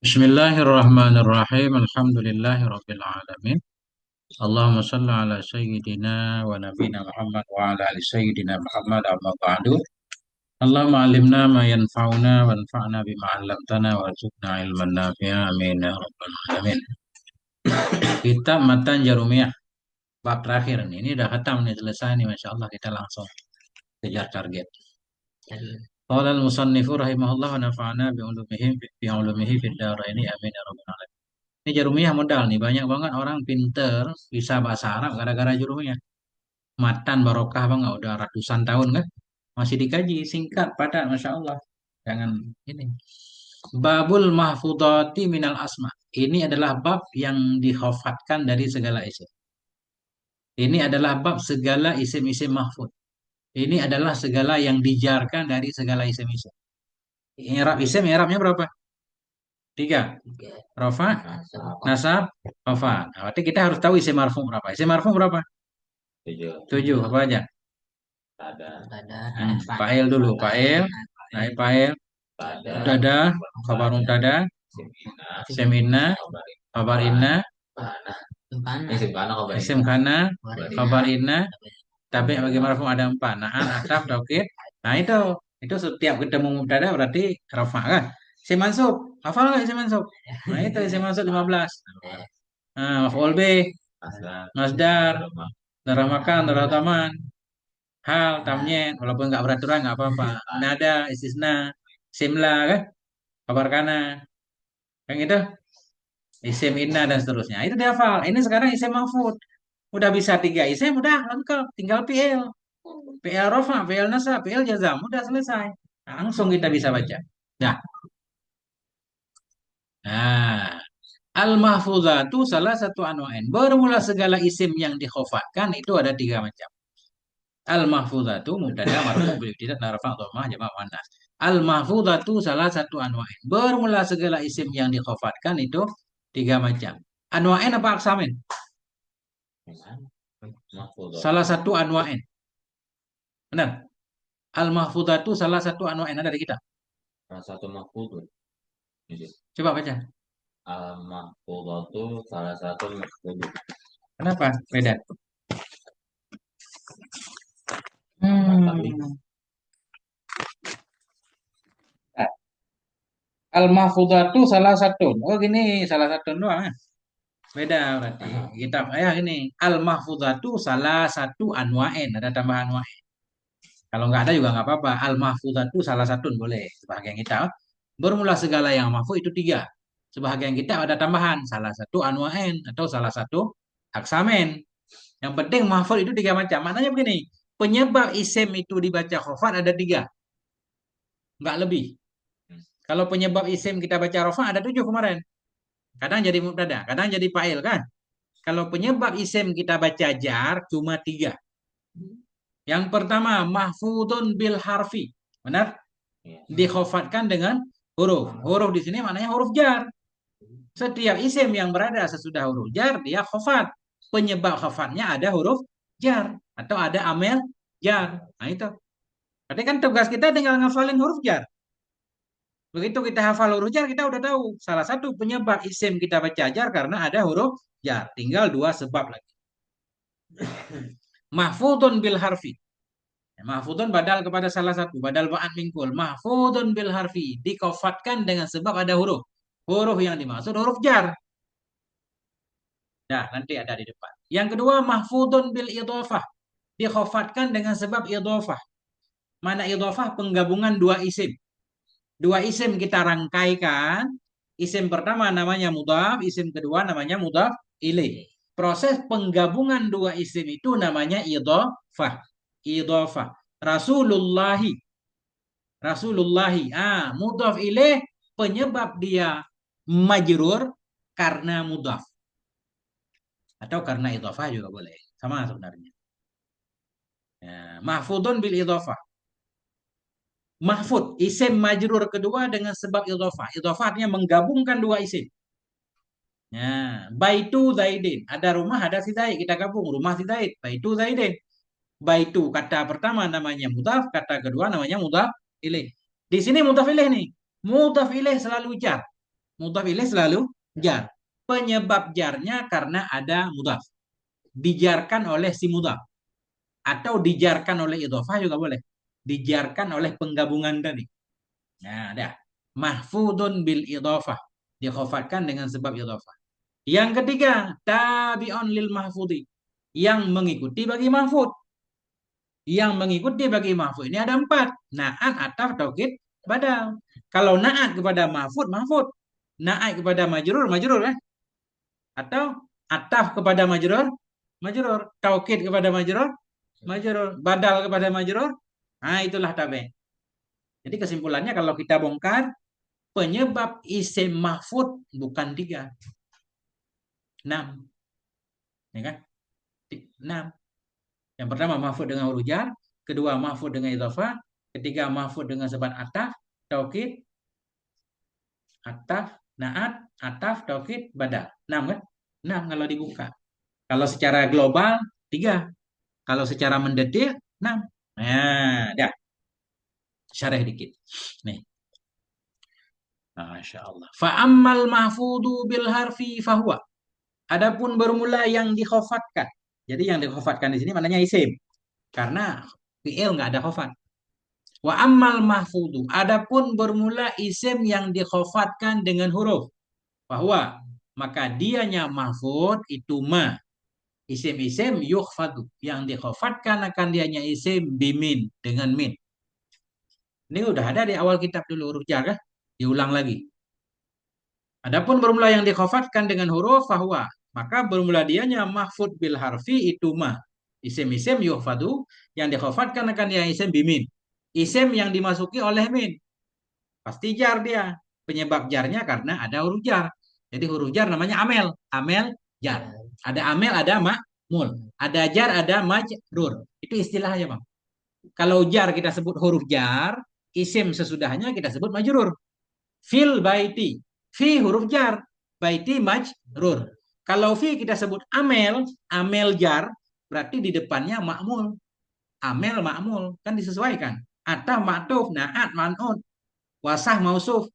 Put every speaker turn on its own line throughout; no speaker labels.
Bismillahirrahmanirrahim. Alhamdulillahirabbil alamin. Allahumma shalli ala sayyidina wa nabiyina Muhammad wa ala ali sayyidina Muhammad amma ba'du. Allahumma alimna ma yanfa'una wanfa'na bima 'allamtana warzuqna ilman nafi'a. Amin ya rabbal alamin. Kitab Matan Jarumiyah bab terakhir nih. Ini udah khatam nih, selesai nih, Masya Allah, kita langsung kejar target. Qala al-musannifu rahimahullah wa nafa'ana bi'ulumihi fid dharaini amin ya rabbal alamin. Ini Jarumiyah modal nih. Banyak banget orang pinter bisa bahasa Arab gara-gara Jarumiyah. Matan barokah banget. Udah ratusan tahun kan. Masih dikaji. Singkat, padat. Masya Allah. Jangan ini. Babul mahfudati minal asma. Ini adalah bab yang dikhafatkan dari segala isim. Ini adalah bab segala isim-isim mahfud. Ini adalah segala yang dijarkan dari segala isim-isim. I'rab isim, i'rabnya berapa? Tiga. Rafa, nasab, rafa. Nah, berarti kita harus tahu isim marfu berapa. Isim marfu berapa?
Tujuh.
Tujuh. Apa aja?
Tada.
Fa'il dulu. Fa'il. Nah, fa'il.
Tada.
Tada. Khabar mubtada.
Simina.
Isim inna. Khabar inna.
Isim kana kabar
Isim
ini.
kana. Khabar inna. Tapi bagi marfu ada empat. Na'an, ataf, taukid. Nah, itu setiap ketemu mubtada berarti rafa kan? Isim mansub. Hafal nggak isim mansub? Nah, itu isim mansub 15. Nah, maf'ul bih.
Aslan.
Masdar. Darah makan, darah taman. Hal, tamnyen, walaupun nggak beraturan nggak apa-apa. Nada, istisna, simla kan, kabar kana, kan gitu. Isim inna dan seterusnya. Itu dihafal. Ini sekarang isim mahfud. Udah bisa tiga isim, udah lengkap. Tinggal PL. PL rofa, PL nasab, PL jazam. Udah selesai. Langsung kita bisa baca. Nah, nah. Al-mahfuzatu salah satu anwa'in. Bermula segala isim yang dikhafatkan itu ada tiga macam. Al-mahfuzatu mubtada marfu bil ibtida rafa dhammah jamak muannas. Al-mahfuzatu salah satu anwa'in. Bermula segala isim yang dikhafatkan itu tiga macam. Anwa'in apa aksamin?
Mahfudhah.
Salah satu anwa'in. Benar. Al-mahfuzatu salah satu anwa'in ada di kita.
Salah satu mahfudhah. Ini.
Coba baca.
Al-mahfudhah itu salah satu mahfudhah.
Kenapa? Beda.
Tapi
Al-mahfuzatu salah satu. Oh gini, salah satu doang. Beda berarti. Kita ini al-mahfuzatu salah satu anwa'in, ada tambahan anwa'in. Kalau nggak ada juga nggak apa-apa. Al-mahfuzatu salah satu boleh. Sebahagian kita bermula segala yang mahfuz itu tiga. Sebahagian kita ada tambahan salah satu anwa'in atau salah satu aksamen. Yang penting mahfuz itu tiga macam. Maknanya begini, penyebab isim itu dibaca khofat ada tiga, nggak lebih. Kalau penyebab isim kita baca rofa ada tujuh kemarin. Kadang jadi mubtada, kadang jadi fa'il kan. Kalau penyebab isim kita baca jar cuma tiga. Yang pertama mahfudun bil harfi. Benar?
ya.
Dikhofatkan dengan huruf. Huruf di sini maknanya huruf jar. Setiap isim yang berada sesudah huruf jar dia khofat. Penyebab khofatnya ada huruf jar atau ada amel jar. Nah itu. Berarti kan tugas kita tinggal ngafalin huruf jar. Begitu kita hafal huruf jar, kita udah tahu. Salah satu penyebab isim kita baca jar karena ada huruf jar. Tinggal dua sebab lagi. Mahfudun bil harfi. Mahfudun badal kepada salah satu. Badal ba'an mingkul. Mahfudun bil harfi. Dikofatkan dengan sebab ada huruf. Huruf yang dimaksud huruf jar. Nah, nanti ada di depan. Yang kedua, mahfudun bil idhofah. Dikofatkan dengan sebab idhofah. Mana idhofah? Penggabungan dua isim. Dua isim kita rangkaikan. Isim pertama namanya mudhaf, isim kedua namanya mudhaf ilaih. Proses penggabungan dua isim itu namanya idhofah. Idhofah. Rasulullahi. Rasulullahi. Mudhaf ilaih penyebab dia majrur karena mudhaf. Atau karena idhofah juga boleh. Sama sebenarnya. Ya, mahfudun bil idhofah. Mahfud, isim majrur kedua dengan sebab idhofah. Idhofah artinya menggabungkan dua isim. Ya, baitu Zaidin. Ada rumah, ada si Zaid. Kita gabung rumah si Zaid. Baitu Zaidin. Baitu kata pertama namanya mudhaf, kata kedua namanya mudhaf ilaih. Di sini mudhaf ilaih nih. Mudhaf ilaih selalu jar. Mudhaf ilaih selalu jar. Penyebab jarnya karena ada mudhaf. Dijarkan oleh si mudhaf. Atau dijarkan oleh idhofah juga boleh. Dijarkan oleh penggabungan tadi. Nah, ada. Mahfudun bil idhofah. Dikhofatkan dengan sebab idhofah. Yang ketiga, tabi'un lil mahfudi. Yang mengikuti bagi mahfud. Yang mengikuti bagi mahfud ini ada 4. Na'at, ataf, taukid, badal. Kalau na'at kepada mahfud, mahfud. Na'at kepada majrur, majrur kan? Atau ataf kepada majrur, majrur. Taukid kepada majrur, majrur. Badal kepada majrur. Nah, itulah tabi'. Jadi kesimpulannya kalau kita bongkar, penyebab isim mahfud bukan 3. 6. Ya kan? 6. Yang pertama mahfud dengan huruf jar, kedua mahfud dengan idhofah, ketiga mahfud dengan sebab ataf, taukid, ataf, naat, ataf, taukid, badal. 6 kan? 6 kalau dibuka. Kalau secara global 3. Kalau secara mendetil 6. Nah, dah. Syarah dikit. Nih. Masya Allah. Fa'ammal mahfudu bil harfi fahuwa. Adapun bermula yang dikhofatkan. Jadi yang dikhofatkan di sini maknanya isim. Karena fi'il nggak ada khofat. Wa ammal mahfudu. Adapun bermula isim yang dikhofatkan dengan huruf. Bahwa maka dianya mahfud itu ma. Isim-isim yukhfadu. Yang dikhofatkan akan dianya isim bimin. Dengan min. Ini udah ada di awal kitab dulu huruf jar kan? Diulang lagi. Adapun bermula yang dikhofatkan dengan huruf bahwa maka bermula dianya mahfud bil harfi itu ma. Isim-isim yukhfadu yang dikhofatkan akan dia isim bimin. Isim yang dimasuki oleh min. Pasti jar dia. Penyebab jarnya karena ada huruf jar. Jadi huruf jar namanya amel. Amel jar. Ada amel, ada ma'mul. Ada jar, ada majrur. Itu istilahnya, Bang. Kalau jar kita sebut huruf jar, isim sesudahnya kita sebut majrur. Fil baiti. Fi huruf jar. Baiti majrur. Kalau fi kita sebut amel, amel jar, berarti di depannya ma'mul. Amel ma'mul. Kan disesuaikan. Atah ma'tuf, na'at man'ud. Wasah mausuf.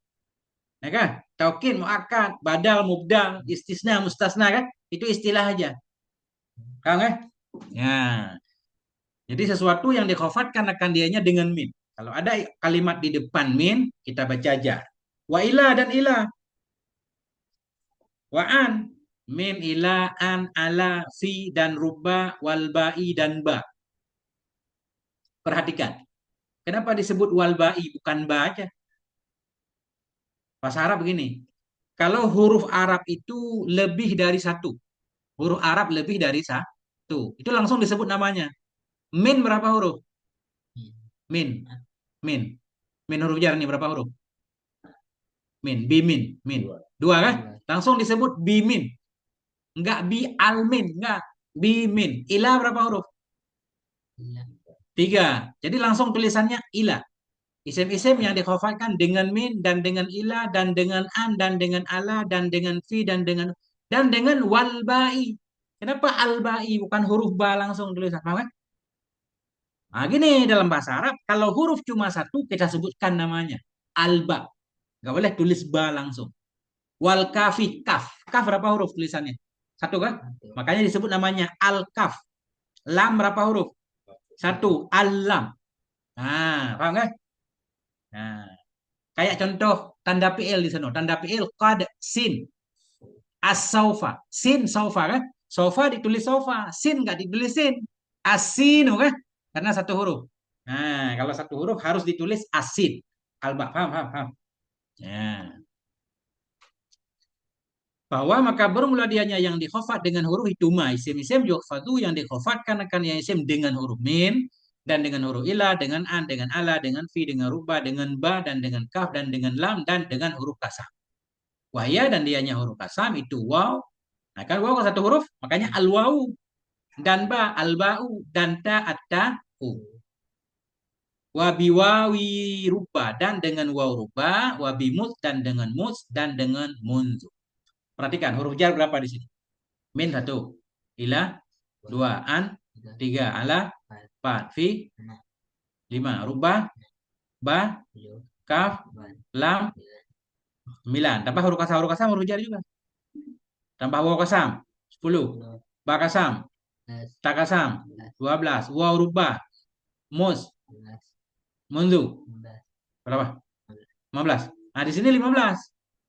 Ya kan? Taukid muakkad, badal mubdal, istisna mustasna kan? Itu istilah aja. Kan kan? Ya. Jadi sesuatu yang dikhofatkan akan dianya dengan min. Kalau ada kalimat di depan min, kita baca aja. Wa ila dan ila. Wa an. Min, ila, an, ala, fi, dan rubba, wal, ba'i, dan ba. Perhatikan. Kenapa disebut wal, ba'i, bukan ba aja? Bahasa Arab begini. Kalau huruf Arab itu lebih dari 1. Huruf Arab lebih dari 1. Itu langsung disebut namanya. Min berapa huruf? Min. Min. Min huruf jar ini berapa huruf? Min. Bimin. Min. 2 kan? Langsung disebut bimin. Enggak bi almin. Enggak. Bimin. Ila berapa huruf? 3. Jadi langsung tulisannya ila. Isim-isim yang dikhafatkan dengan min dan dengan ila dan dengan an dan dengan ala dan dengan fi dan dengan wal ba'i. Kenapa al ba'i bukan huruf ba langsung tulisan? Paham kan? Nah, gini dalam bahasa Arab, kalau huruf cuma 1 kita sebutkan namanya al-ba. Nggak boleh tulis ba langsung. Wal kafi, kaf. Kaf berapa huruf tulisannya? 1 kan? Makanya disebut namanya al-kaf. Lam berapa huruf? 1. Al-lam. Nah, paham kan? Nah, kayak contoh tanda PL di sana. Tanda PL qad sin. As-saufa. Sin saufa kan? Sofa ditulis sofa. Sin nggak ditulis sin. Asinu kan? Karena 1 huruf. Nah, kalau 1 huruf harus ditulis asin. Alba, paham, paham, paham. Ya. Bahwa maka bermula dianya yang dikhofat dengan huruf itu ma. Isim-isim yukhfadu yang dikhofatkan akan yang isim dengan huruf min. Dan dengan huruf ilah, dengan an, dengan ala, dengan fi, dengan ruba, dengan ba, dan dengan kaf, dan dengan lam, dan dengan huruf kasam. Wahya dan dianya huruf kasam itu waw. Nah kan waw kan 1 huruf, makanya al-waw. Dan ba, al-ba'u. Dan ta, at-ta'u. Wabiwawi ruba dan dengan waw ruba, wabimut dan dengan mus dan dengan munzu. Perhatikan huruf jar berapa di sini? Min 1, ila 2, an 3, ala 4, fi 5, ruba, ba, kaf, lam 9. Tambah huruf kasam huruf jar juga. Tambah waw kasam 10. Ba kasam, ta kasam 12. Waw rubah, mus, mundu. Berapa? 15. Nah, di sini 15.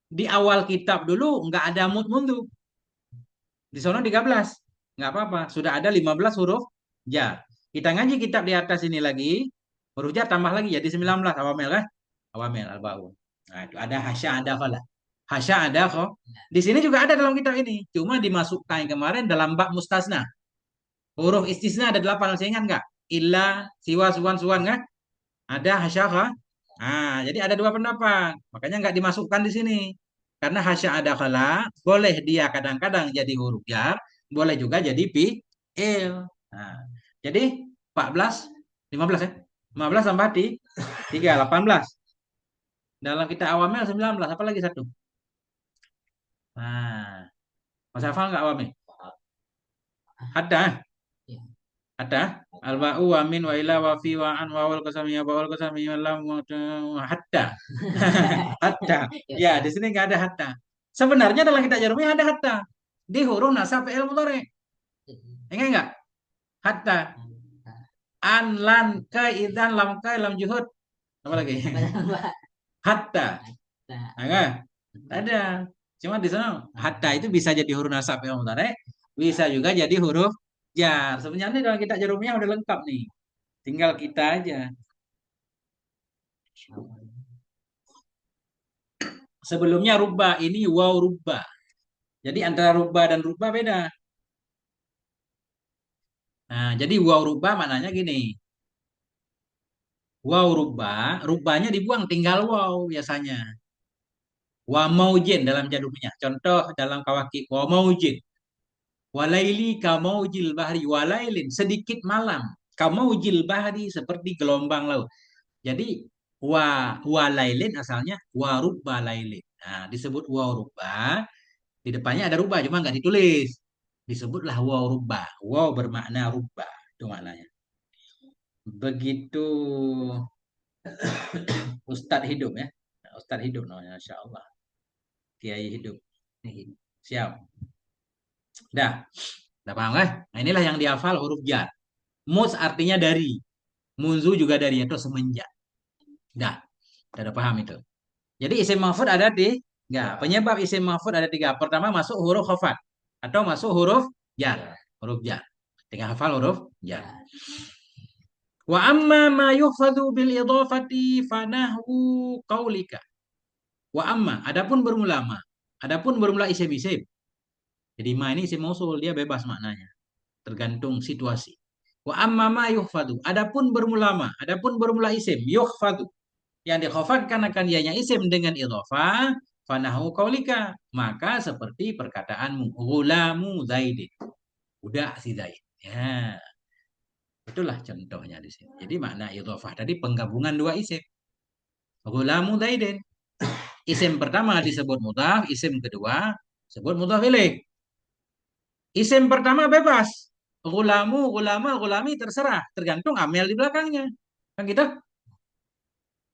Di awal kitab dulu nggak ada mundu. Di sana 13. Nggak apa-apa. Sudah ada 15 huruf jar. Kita ngaji kitab di atas ini lagi. Huruf jar tambah lagi jadi 19. Awamel kan? Awamel al-ba'un. Nah, itu ada hasya ada khala. Hasya ada kok. Di sini juga ada dalam kitab ini. Cuma dimasukkan kemarin dalam bab mustasna. Huruf istisna ada 8. Saya ingat nggak? Illa, siwa, suwan, suwan kan? Ada hasya kah? Nah, jadi ada dua pendapat. Makanya nggak dimasukkan di sini. Karena hasya ada khala, boleh dia kadang-kadang jadi huruf jar, boleh juga jadi fi'il. Nah, jadi 14, 15 ya. 15 tambah 3, 18. Dalam kita awamnya 19, apa lagi satu? Nah, Mas hafal nggak awamnya? Ada, ada. Al-ba'u wa min wa ila wa fi wa an wa wal qasami wa wal qasami wa lam wa hatta. Hatta. Ya, di sini nggak ada hatta. Sebenarnya dalam kitab Jarumi ada hatta. Di huruf nasab fi'il mudhari. Ingat nggak? Hatta. An, lan, kai, idan, lam, kai, lam juhud. Apa lagi? Hatta. Enggak? Ada. Cuma di sana hatta itu bisa jadi huruf nasab fi'il mudhari, bisa juga jadi huruf jar. Sebenarnya dalam kitab Jarumiyah udah lengkap nih. Tinggal kita aja. Sebelumnya rubba, ini waw rubba. Jadi antara rubba dan rubba beda. Nah, jadi waw rubba maknanya gini. Waw rubba, rubbanya dibuang tinggal waw biasanya. Wa maujin dalam jadulnya. Contoh dalam kawaki wa maujin. Walaili ka maujil bahri. Walailin sedikit malam. Ka maujil bahri seperti gelombang laut. Jadi walailin asalnya wa rubba lailin. Nah, disebut wa rubba. Di depannya ada rubah, cuma nggak ditulis. Disebutlah waw rubah. Waw bermakna rubah. Itu maknanya. Begitu Ustadz hidup ya. Nah, Ustadz hidup namanya, Masya Allah. Kiai hidup. Siap. Dah. Udah paham kan? Nah, inilah yang dihafal huruf jar. Mus artinya dari. Munzu juga dari atau semenjak. Dah. Udah paham itu. Jadi isim maf'ul ada tiga. Penyebab isim maf'ul ada tiga. Pertama masuk huruf khafat. Atau masuk huruf jar. Huruf jar. Tinggal hafal huruf jar. Wa amma ma yuhfadhu bil idhafati fanahu qaulika. Wa amma, adapun bermula ma. Adapun bermula isim-isim. Jadi ma ini isim mausul, dia bebas maknanya. Tergantung situasi. Wa amma ma yuhfadhu. Adapun bermula ma. Adapun bermula isim. Yuhfadhu. Yang dikhafatkan akan dianya isim dengan idhafah. Fanahu qaulika. Maka seperti perkataanmu. Gulamu zaidin. Udah si Zaid. Ya. Itulah contohnya di sini. Jadi makna idhofah tadi penggabungan dua isim. Ghulamu Zaidin. Isim pertama disebut mudhaf, isim kedua disebut mudhaf ilaih. Isim pertama bebas. Ghulamu, ghulama, ghulami terserah, tergantung amil di belakangnya. Kan gitu?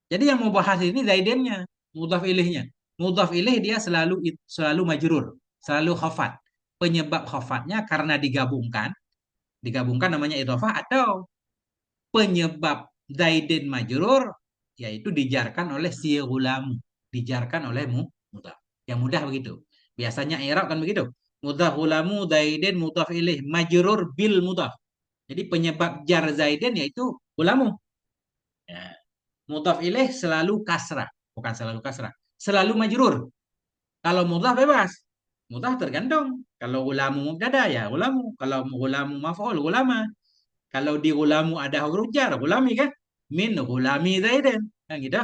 Jadi yang mau bahas ini Zaidinnya, mudhaf ilaihnya. Mudhaf ilaih dia selalu majrur, selalu khafat. Penyebab khafatnya karena digabungkan namanya idhofah atau penyebab Zaidin majrur yaitu dijarkan oleh si gulamu, dijarkan oleh mudhaf. Yang mudah begitu. Biasanya i'rab kan begitu. Mudhaf gulamu Zaidin mudhaf ilaih majrur bil mudhaf. Jadi penyebab jar Zaidin yaitu gulamu. Ya. Mudhaf ilaih selalu kasrah, bukan selalu kasrah, selalu majrur. Kalau mudhaf bebas. Mudhaf tergantung. Kalau gulamu mubtada ya gulamu, kalau gulamu maf'ul gulama. Kalau di gulamu ada huruf jar, gulami kan? Min gulami Zaidin. Kan gitu?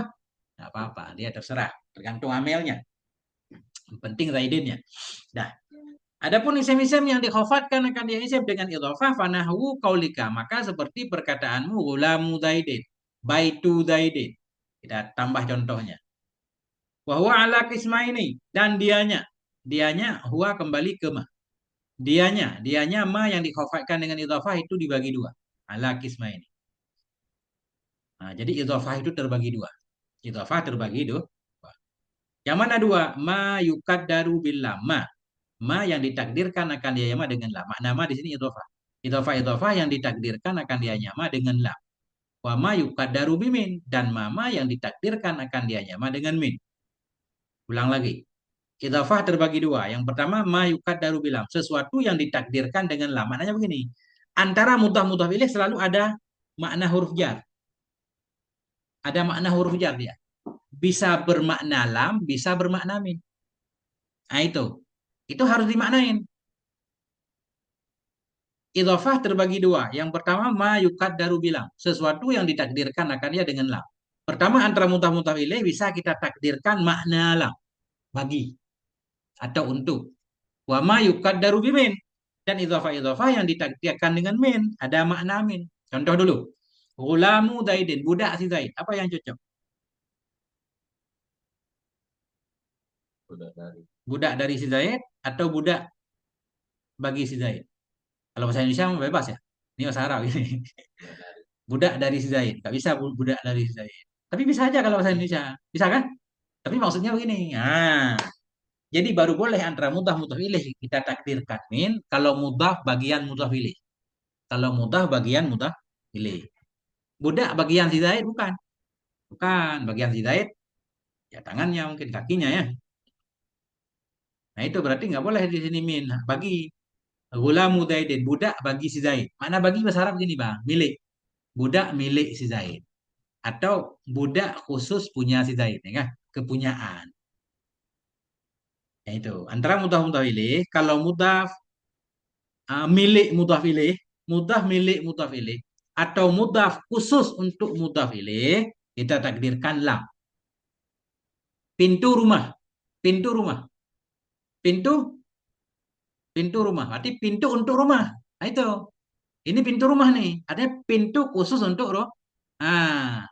Nggak apa-apa, dia terserah. Tergantung amelnya. Yang penting Zaidinnya. Dah. Adapun isim-isim yang dikhafatkan akan dia isim dengan idhofah fanahu qaulika. Maka seperti perkataanmu gulamu Zaidin. Baitu Zaidin. Kita tambah contohnya. Wahwa ala kismaini. Dan dianya. Dianya huwa kembali ke ma. Dianya ma yang dikhafatkan dengan idhofah itu dibagi dua. Ala kismaini. Nah, jadi idhofah itu terbagi dua. Idhofah terbagi dua. Yang mana dua? Ma yukaddaru bil lam. Ma yang ditakdirkan akan dia yama dengan lam. Makna ma di sini idhofah. Idhofah yang ditakdirkan akan dia yama dengan lam. Wa ma yukaddaru bimin. Dan ma yang ditakdirkan akan dia yama dengan min. Ulang lagi. Idhofah terbagi dua. Yang pertama ma yukaddaru bil lam. Sesuatu yang ditakdirkan dengan lam. Maknanya begini. Antara mudhaf ilaih selalu ada makna huruf jar. Ada makna huruf jar dia. Bisa bermakna lam, bisa bermakna min. Nah itu. Itu harus dimaknain. Idhofah terbagi dua. Yang pertama ma yukaddaru bilang. Sesuatu yang ditakdirkan akan dia dengan lam. Pertama antara mutaf ilaih bisa kita takdirkan makna lam. Bagi. Atau untuk. Wa ma yukaddaru bimin. Dan idhofah yang ditakdirkan dengan min. Ada makna min. Contoh dulu. Gulamu Zaidin. Budak si Zaid. Apa yang cocok?
Udah dari.
Budak dari si Zaid atau budak bagi si Zaid? Kalau bahasa Indonesia mah bebas ya. Ini bahasa Arab ini.
Udah dari.
Budak dari si Zaid. Gak bisa budak dari si Zaid. Tapi bisa aja kalau bahasa Indonesia. Bisa kan? Tapi maksudnya begini. Nah, jadi baru boleh antara mudhaf ilaih kita takdirkan min kalau mudhaf bagian mudhaf ilaih. Kalau mudhaf bagian mudhaf ilaih. Budak bagian si Zaid bukan. Bukan bagian si Zaid ya tangannya mungkin kakinya ya. Nah, itu berarti nggak boleh di sini min. Bagi Gulamu Zaidin, budak bagi si Zaid. Mana bagi bahasa Arab gini bang, milik. Budak milik si Zaid. Atau budak khusus punya si Zaid. Ya kan? Kepunyaan. Ya itu. Antara mudhaf ilaih, kalau mudhaf milik mudhaf milik mudhaf ilaih. Atau mudhaf khusus untuk mudhaf ilaih, kita takdirkan lam. Pintu rumah. Pintu rumah. Pintu, pintu rumah. Berarti pintu untuk rumah. Nah itu. Ini pintu rumah nih. Artinya pintu khusus untuk roh. Ah,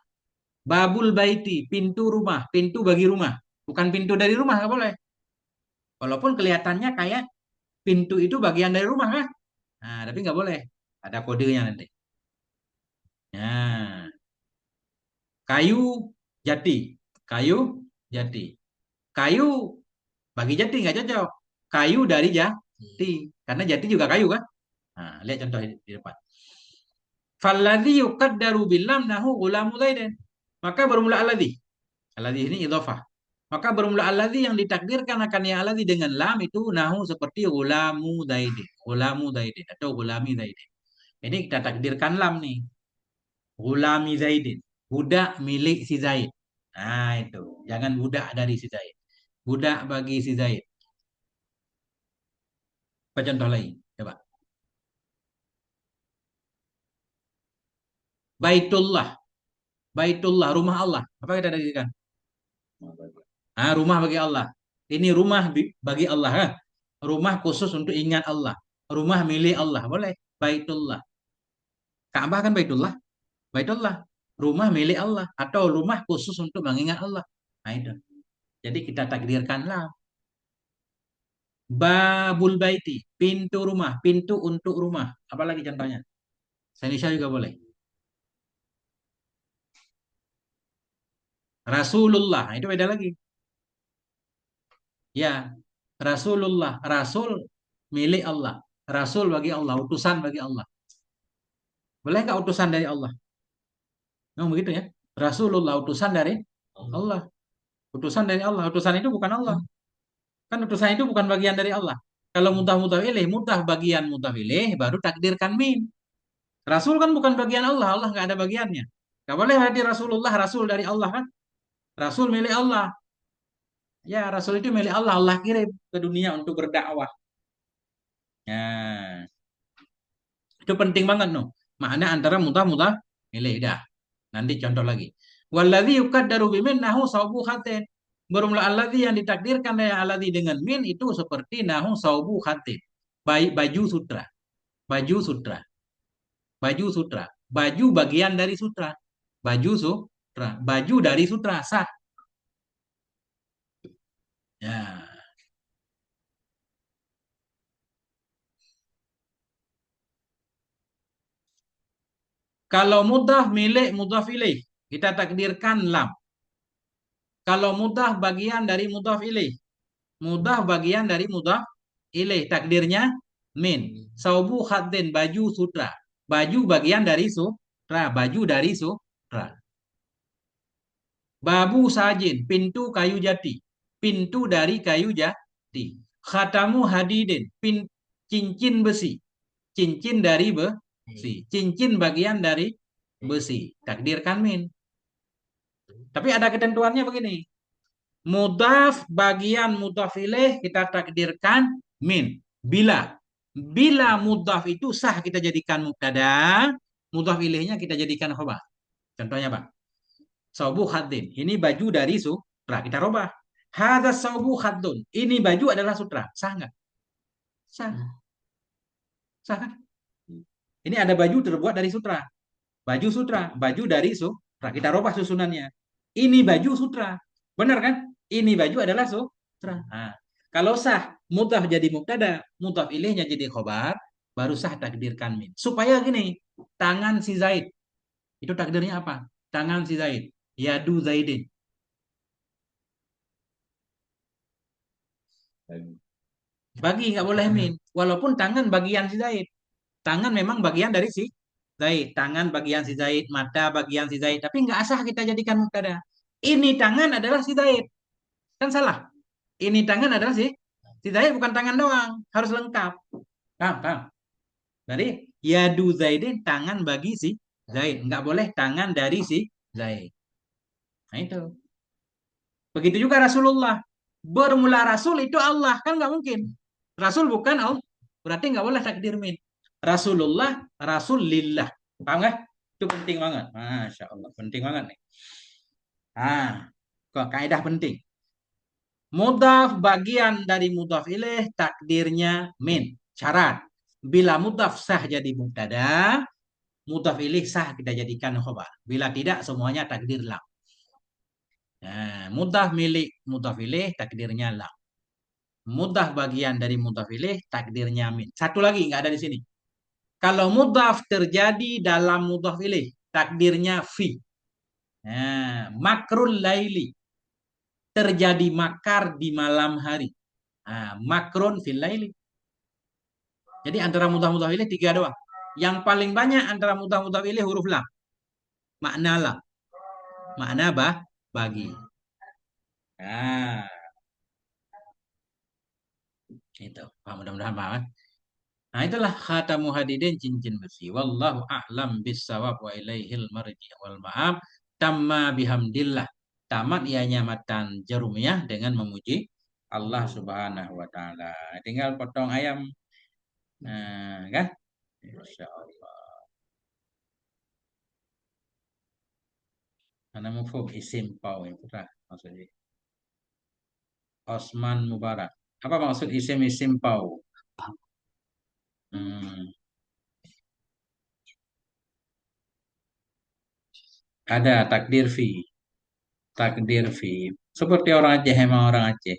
babul baiti, pintu rumah, pintu bagi rumah. Bukan pintu dari rumah, nggak boleh. Walaupun kelihatannya kayak pintu itu bagian dari rumah kan? Nah, tapi nggak boleh. Ada kodenya nanti. Nah, kayu jati, kayu jati, kayu bagi jati nggak cocok. Kayu dari jati, karena jati juga kayu kan? Nah, lihat contoh di depan. Falladhi yuqaddaru bilam nahu gulamu zaidin. Maka bermula alladhi. Alladhi ini idhofah. Maka bermula alladhi yang ditakdirkan akan ya alladhi dengan lam itu nahu seperti gulamu zaidin. Gulamu zaidin atau gulami zaidin. Ini kita takdirkan lam nih. Gulami zaidin. Budak milik si Zaid. Nah itu. Jangan budak dari si Zaid. Budak bagi si Zaid. Apa contoh lain? Coba. Baitullah. Baitullah. Rumah Allah. Apa kita takdirkan?
Nah, bagi.
Ah, rumah bagi Allah. Ini rumah bagi Allah. Kan? Rumah khusus untuk ingat Allah. Rumah milik Allah. Boleh. Baitullah. Ka'bah kan Baitullah. Baitullah. Rumah milik Allah. Atau rumah khusus untuk mengingat Allah. Nah itu. Jadi kita takdirkanlah. Babul baiti. Pintu rumah. Pintu untuk rumah. Apalagi contohnya? Indonesia juga boleh. Rasulullah. Nah, itu beda lagi. Ya. Rasulullah. Rasul milik Allah. Rasul bagi Allah. Utusan bagi Allah. Boleh nggak utusan dari Allah? Memang begitu ya. Rasulullah utusan dari
Allah.
Allah. Utusan dari Allah. Utusan itu bukan Allah. Kan utusan itu bukan bagian dari Allah. Kalau mutah ilaih, mutah bagian mutah ilaih, baru takdirkan min. Rasul kan bukan bagian Allah. Allah nggak ada bagiannya. Nggak boleh berarti Rasulullah, Rasul dari Allah kan. Rasul milik Allah. Ya, Rasul itu milik Allah. Allah kirim ke dunia untuk berdakwah. Ya, itu penting banget no. Makna antara mutah ilaih. Dah. Nanti contoh lagi. Walladzi yukaddaru bimin nahu saubu khatin. Bermula alladzi yang ditakdirkan dari alladzi dengan min itu seperti nahu saubu khatin. Baju sutra. Baju sutra. Baju sutra. Baju bagian dari sutra. Baju sutra. Baju dari sutra. Sah. Ya. Kalau mudhaf milik mudhaf ilaih. Kita takdirkan lam. Kalau mudah bagian dari mudhaf ilaih. Mudah bagian dari mudhaf ilaih. Takdirnya min. Saubu khaddin, baju sutra. Baju bagian dari sutra. Baju dari sutra. Babu sajin, pintu kayu jati. Pintu dari kayu jati. Khatamu hadidin, cincin besi. Cincin dari besi. Cincin bagian dari besi. Takdirkan min. Tapi ada ketentuannya begini. Mudhaf bagian mudhaf ilaih kita takdirkan min. Bila mudhaf itu sah kita jadikan mubtada, mudhaf ilaihnya kita jadikan khabar. Contohnya Pak. Saubu khaddin. Ini baju dari sutra. Kita robah. Hadza saubu khaddun. Ini baju adalah sutra. Sah nggak? Sah. Sah kan? Ini ada baju terbuat dari sutra. Baju sutra. Baju dari sutra. Kita robah susunannya. Ini baju sutra. Benar kan? Ini baju adalah sutra. Nah, kalau sah, mudhaf jadi mubtada, mudhaf ilaihnya jadi khobar, baru sah takdirkan min. Supaya gini, tangan si Zaid. Itu takdirnya apa? Tangan si Zaid. Yadu Zaidin. Bagi nggak boleh min. Walaupun tangan bagian si Zaid. Tangan memang bagian dari si Zaid. Tangan bagian si Zaid. Mata bagian si Zaid. Tapi nggak sah kita jadikan mubtada. Ini tangan adalah si Zaid. Kan salah. Ini tangan adalah si Zaid, bukan tangan doang. Harus lengkap. Paham? Paham? Jadi yadu Zaidin tangan bagi si Zaid. Nggak boleh tangan dari si Zaid. Nah itu. Begitu juga Rasulullah. Bermula Rasul itu Allah. Kan nggak mungkin. Rasul bukan Allah. Berarti nggak boleh takdir min. Rasulullah, Rasulillah. Paham nggak? Itu penting banget. Masya Allah. Penting banget nih. Ah, kok kaidah penting. Mudhaf bagian dari mudhaf ilaih takdirnya min. Syarat. Bila mudhaf sah jadi mubtada, mudhaf ilaih sah kita jadikan khobar. Bila tidak semuanya takdir lam. Nah, mudhaf milik mudhaf ilaih takdirnya lam. Mudhaf bagian dari mudhaf ilaih takdirnya min. Satu lagi nggak ada di sini. Kalau mudhaf terjadi dalam mudhaf ilaih takdirnya fi. Nah, makrul laili terjadi makar di malam hari. Nah, makron fil laili. Jadi antara mudhaf-mudhaf ilaih tiga doang. Yang paling banyak antara mudhaf-mudhaf ilaih huruf lam. Makna lam. Makna bagi. Nah, itu. Mudah-mudahan paham. Nah, itulah khatamu hadidin cincin besi. Wallahu a'lam bissawab wa ilaihil marji wal ma'ab. Tamma bihamdillah. Tamat ianya matan jarumiyah dengan memuji Allah Subhanahu wa taala. Tinggal potong ayam. Nah, kan? Insyaallah. Ana mufhum isim pau itu lah maksudnya. Osman Mubarak. Apa maksud isim pau? Hmm, ada takdir fi. Takdir fi. Seperti orang Aceh, emang orang Aceh.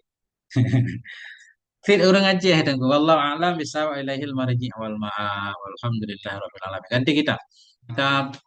Fit orang Aceh tengku. Wallahu a'lam bisawab ilaihil marji' wal ma'ab. Walhamdulillahirabbil alamin. Ganti kita. Kita